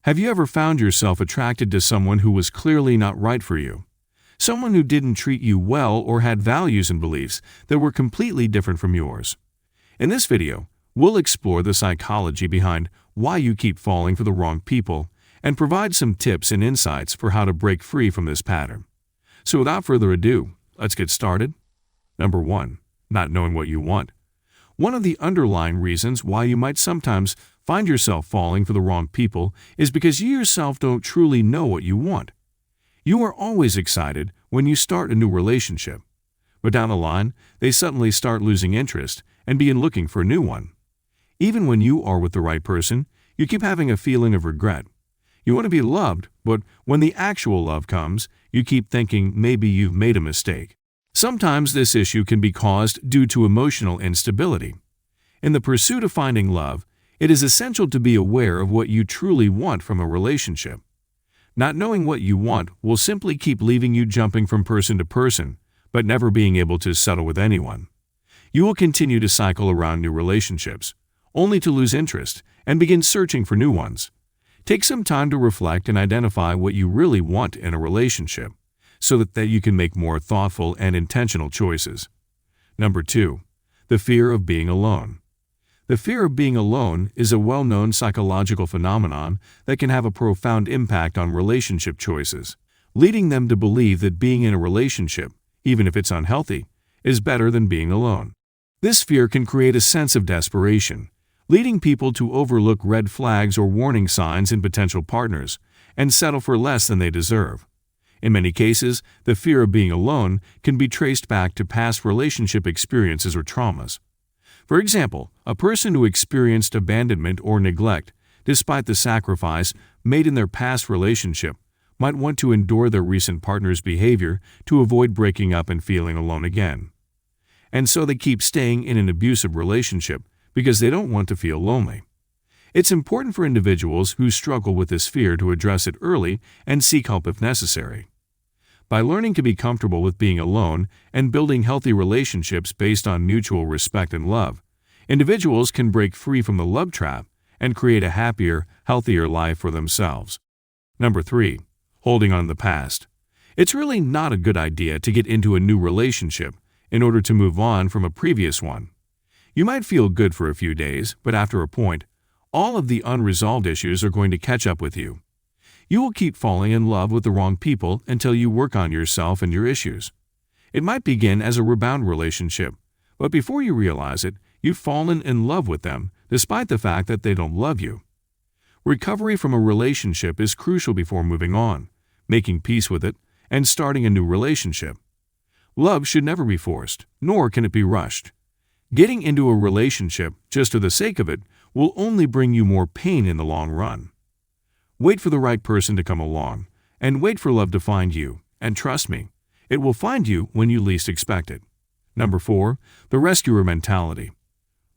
Have you ever found yourself attracted to someone who was clearly not right for you? Someone who didn't treat you well or had values and beliefs that were completely different from yours? In this video, we'll explore the psychology behind why you keep falling for the wrong people and provide some tips and insights for how to break free from this pattern. So without further ado, let's get started. Number 1. Not knowing what you want. One of the underlying reasons why you might sometimes find yourself falling for the wrong people is because you yourself don't truly know what you want. You are always excited when you start a new relationship, but down the line, they suddenly start losing interest and begin looking for a new one. Even when you are with the right person, you keep having a feeling of regret. You want to be loved, but when the actual love comes, you keep thinking maybe you've made a mistake. Sometimes this issue can be caused due to emotional instability. In the pursuit of finding love, it is essential to be aware of what you truly want from a relationship. Not knowing what you want will simply keep leaving you jumping from person to person, but never being able to settle with anyone. You will continue to cycle around new relationships, only to lose interest and begin searching for new ones. Take some time to reflect and identify what you really want in a relationship, so that you can make more thoughtful and intentional choices. Number 2. The fear of being alone. The fear of being alone is a well-known psychological phenomenon that can have a profound impact on relationship choices, leading them to believe that being in a relationship, even if it's unhealthy, is better than being alone. This fear can create a sense of desperation, leading people to overlook red flags or warning signs in potential partners and settle for less than they deserve. In many cases, the fear of being alone can be traced back to past relationship experiences or traumas. For example, a person who experienced abandonment or neglect, despite the sacrifice made in their past relationship, might want to endure their recent partner's behavior to avoid breaking up and feeling alone again. And so they keep staying in an abusive relationship because they don't want to feel lonely. It's important for individuals who struggle with this fear to address it early and seek help if necessary. By learning to be comfortable with being alone and building healthy relationships based on mutual respect and love, individuals can break free from the love trap and create a happier, healthier life for themselves. Number 3. Holding on to the past. It's really not a good idea to get into a new relationship in order to move on from a previous one. You might feel good for a few days, but after a point, all of the unresolved issues are going to catch up with you. You will keep falling in love with the wrong people until you work on yourself and your issues. It might begin as a rebound relationship, but before you realize it, you've fallen in love with them despite the fact that they don't love you. Recovery from a relationship is crucial before moving on, making peace with it, and starting a new relationship. Love should never be forced, nor can it be rushed. Getting into a relationship just for the sake of it will only bring you more pain in the long run. Wait for the right person to come along, and wait for love to find you, and trust me, it will find you when you least expect it. Number 4. The rescuer mentality.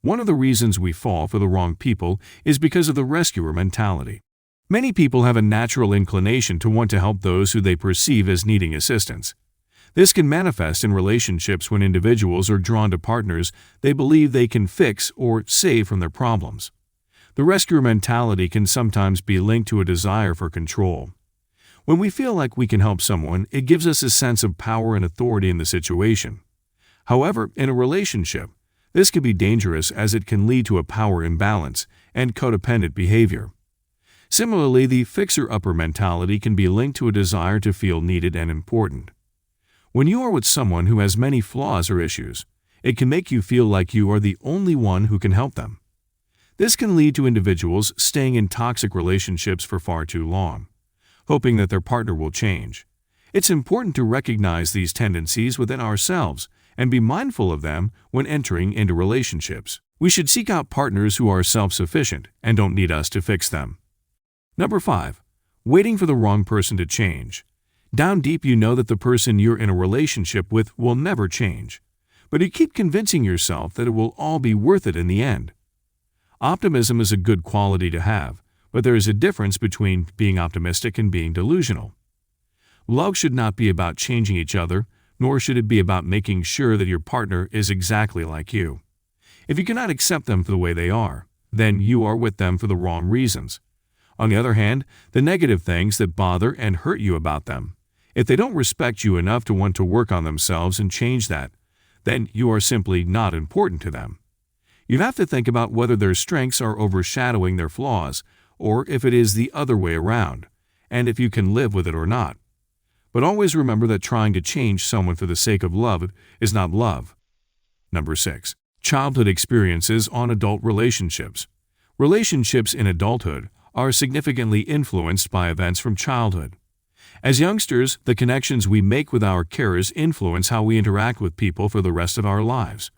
One of the reasons we fall for the wrong people is because of the rescuer mentality. Many people have a natural inclination to want to help those who they perceive as needing assistance. This can manifest in relationships when individuals are drawn to partners they believe they can fix or save from their problems. The rescuer mentality can sometimes be linked to a desire for control. When we feel like we can help someone, it gives us a sense of power and authority in the situation. However, in a relationship, this can be dangerous as it can lead to a power imbalance and codependent behavior. Similarly, the fixer-upper mentality can be linked to a desire to feel needed and important. When you are with someone who has many flaws or issues, it can make you feel like you are the only one who can help them. This can lead to individuals staying in toxic relationships for far too long, hoping that their partner will change. It's important to recognize these tendencies within ourselves and be mindful of them when entering into relationships. We should seek out partners who are self-sufficient and don't need us to fix them. Number 5. Waiting for the wrong person to change. Down deep, you know that the person you're in a relationship with will never change, but you keep convincing yourself that it will all be worth it in the end. Optimism is a good quality to have, but there is a difference between being optimistic and being delusional. Love should not be about changing each other, nor should it be about making sure that your partner is exactly like you. If you cannot accept them for the way they are, then you are with them for the wrong reasons. On the other hand, the negative things that bother and hurt you about them. If they don't respect you enough to want to work on themselves and change that, then you are simply not important to them. You have to think about whether their strengths are overshadowing their flaws, or if it is the other way around, and if you can live with it or not. But always remember that trying to change someone for the sake of love is not love. Number 6. Childhood experiences on adult relationships. Relationships in adulthood are significantly influenced by events from childhood. As youngsters, the connections we make with our carers influence how we interact with people for the rest of our lives.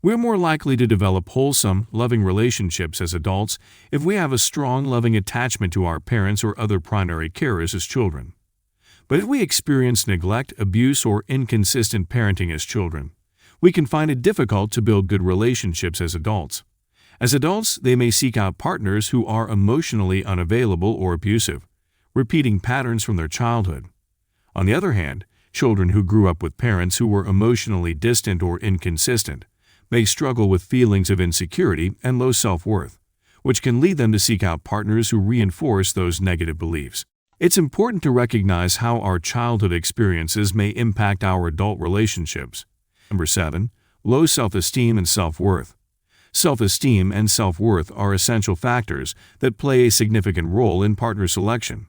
We're more likely to develop wholesome, loving relationships as adults if we have a strong, loving attachment to our parents or other primary carers as children. But if we experience neglect, abuse, or inconsistent parenting as children, we can find it difficult to build good relationships as adults. As adults, they may seek out partners who are emotionally unavailable or abusive, repeating patterns from their childhood. On the other hand, children who grew up with parents who were emotionally distant or inconsistent may struggle with feelings of insecurity and low self-worth, which can lead them to seek out partners who reinforce those negative beliefs. It's important to recognize how our childhood experiences may impact our adult relationships. Number 7. Low self-esteem and self-worth. Self-esteem and self-worth are essential factors that play a significant role in partner selection.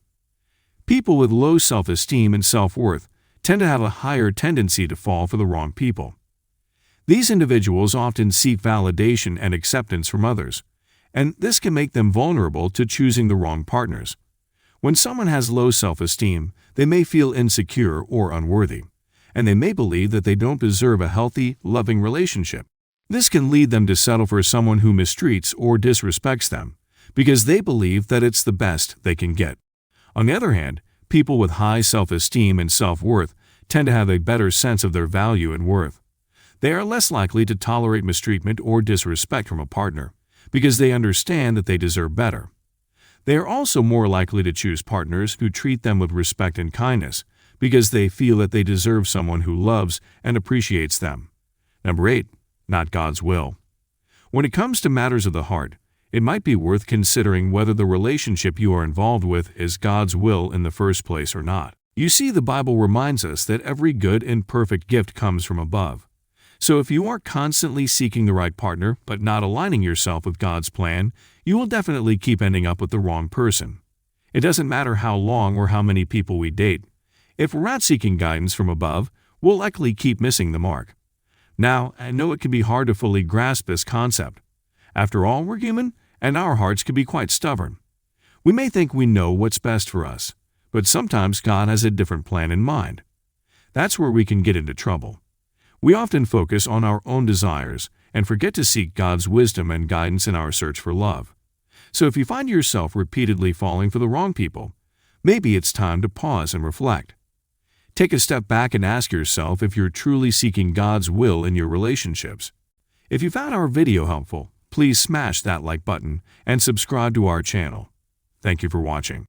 People with low self-esteem and self-worth tend to have a higher tendency to fall for the wrong people. These individuals often seek validation and acceptance from others, and this can make them vulnerable to choosing the wrong partners. When someone has low self-esteem, they may feel insecure or unworthy, and they may believe that they don't deserve a healthy, loving relationship. This can lead them to settle for someone who mistreats or disrespects them, because they believe that it's the best they can get. On the other hand, people with high self-esteem and self-worth tend to have a better sense of their value and worth. They are less likely to tolerate mistreatment or disrespect from a partner, because they understand that they deserve better. They are also more likely to choose partners who treat them with respect and kindness, because they feel that they deserve someone who loves and appreciates them. Number 8. Not God's will. When it comes to matters of the heart, it might be worth considering whether the relationship you are involved with is God's will in the first place or not. You see, the Bible reminds us that every good and perfect gift comes from above. So if you are constantly seeking the right partner but not aligning yourself with God's plan, you will definitely keep ending up with the wrong person. It doesn't matter how long or how many people we date. If we're not seeking guidance from above, we'll likely keep missing the mark. Now, I know it can be hard to fully grasp this concept. After all, we're human, and our hearts can be quite stubborn. We may think we know what's best for us, but sometimes God has a different plan in mind. That's where we can get into trouble. We often focus on our own desires and forget to seek God's wisdom and guidance in our search for love. So if you find yourself repeatedly falling for the wrong people, maybe it's time to pause and reflect. Take a step back and ask yourself if you're truly seeking God's will in your relationships. If you found our video helpful, please smash that like button and subscribe to our channel. Thank you for watching.